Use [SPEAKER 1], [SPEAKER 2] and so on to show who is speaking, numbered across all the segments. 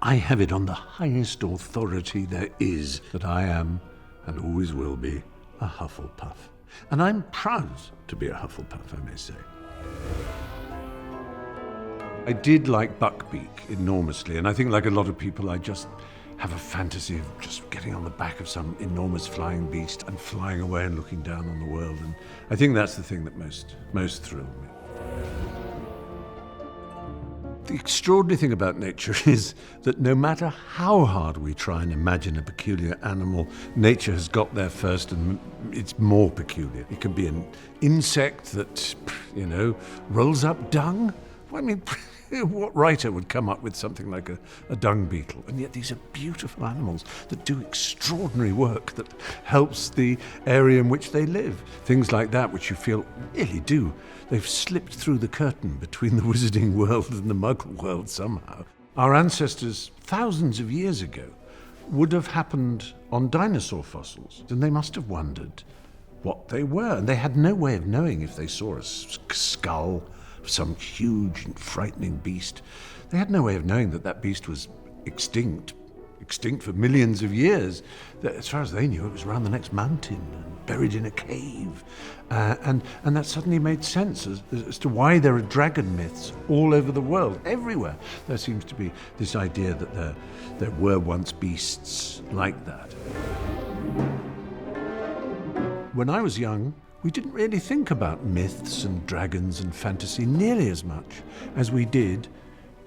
[SPEAKER 1] I have it on the highest authority there is that I am, and always will be, a Hufflepuff. And I'm proud to be a Hufflepuff, I may say. I did like Buckbeak enormously, and I think like a lot of people, I just have a fantasy of just getting on the back of some enormous flying beast and flying away and looking down on the world. And I think that's the thing that most thrilled me. The extraordinary thing about nature is that no matter how hard we try and imagine a peculiar animal, nature has got there first and it's more peculiar. It can be an insect that, rolls up dung. I mean, what writer would come up with something like a dung beetle? And yet these are beautiful animals that do extraordinary work that helps the area in which they live. Things like that which you feel really do. They've slipped through the curtain between the wizarding world and the muggle world somehow. Our ancestors, thousands of years ago, would have happened on dinosaur fossils, and they must have wondered what they were. And they had no way of knowing if they saw a skull, some huge and frightening beast. They had no way of knowing that beast was extinct for millions of years. As far as they knew, it was around the next mountain and buried in a cave. And that suddenly made sense as to why there are dragon myths all over the world. Everywhere there seems to be this idea that there were once beasts like that. When I was young, we didn't really think about myths and dragons and fantasy nearly as much as we did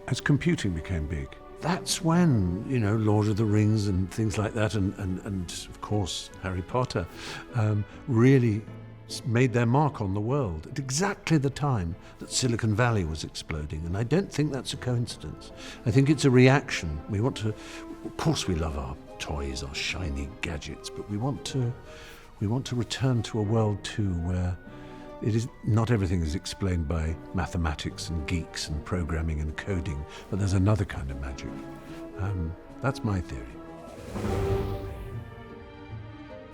[SPEAKER 1] as computing became big. That's when, Lord of the Rings and things like that, and of course Harry Potter, really made their mark on the world at exactly the time that Silicon Valley was exploding. And I don't think that's a coincidence. I think it's a reaction. Of course we love our toys, our shiny gadgets, but we want to return to a world too where not everything is explained by mathematics and geeks and programming and coding, but there's another kind of magic. That's my theory.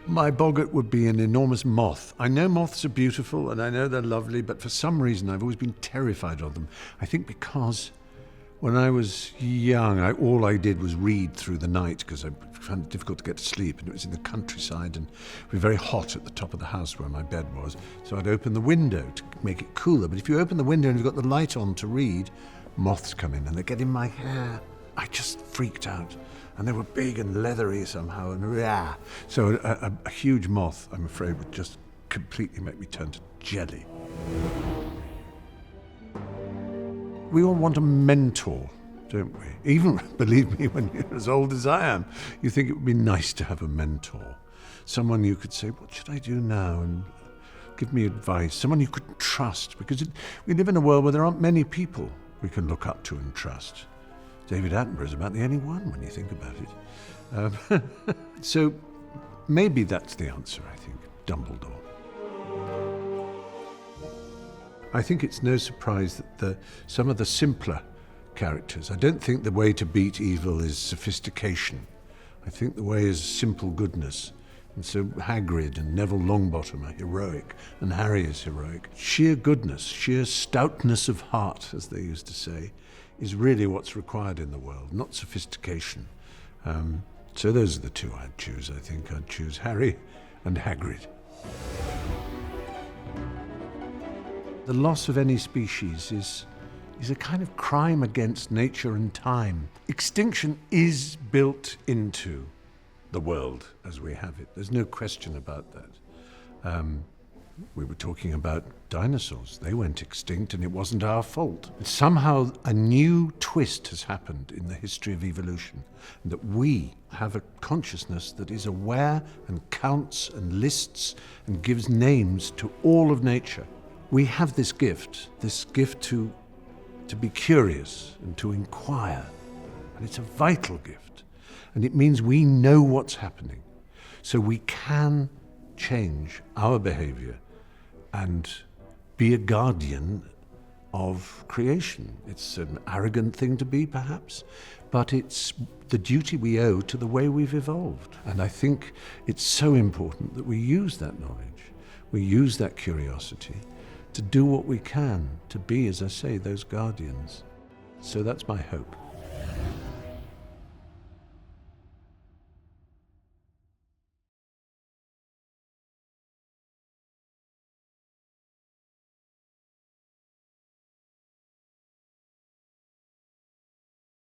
[SPEAKER 1] My Boggart would be an enormous moth. I know moths are beautiful and I know they're lovely, but for some reason I've always been terrified of them. I think because when I was young, all I did was read through the night because I found it difficult to get to sleep, and it was in the countryside and it was very hot at the top of the house where my bed was. So I'd open the window to make it cooler. But if you open the window and you've got the light on to read, moths come in and they get in my hair. I just freaked out. And they were big and leathery somehow. And so a huge moth, I'm afraid, would just completely make me turn to jelly. We all want a mentor, don't we? Even, believe me, when you're as old as I am, you think it would be nice to have a mentor. Someone you could say, what should I do now? And give me advice. Someone you could trust. Because we live in a world where there aren't many people we can look up to and trust. David Attenborough is about the only one when you think about it. So maybe that's the answer, I think. Dumbledore. I think it's no surprise that some of the simpler characters, I don't think the way to beat evil is sophistication. I think the way is simple goodness. And so Hagrid and Neville Longbottom are heroic, and Harry is heroic. Sheer goodness, sheer stoutness of heart, as they used to say, is really what's required in the world, not sophistication. So those are the two I'd choose, I think. I'd choose Harry and Hagrid. The loss of any species is a kind of crime against nature and time. Extinction is built into the world as we have it. There's no question about that. We were talking about dinosaurs. They went extinct and it wasn't our fault. Somehow a new twist has happened in the history of evolution, and that we have a consciousness that is aware and counts and lists and gives names to all of nature. We have this gift to be curious and to inquire, and it's a vital gift. And it means we know what's happening, so we can change our behavior and be a guardian of creation. It's an arrogant thing to be, perhaps, but it's the duty we owe to the way we've evolved. And I think it's so important that we use that knowledge, we use that curiosity to do what we can to be, as I say, those guardians. So that's my hope.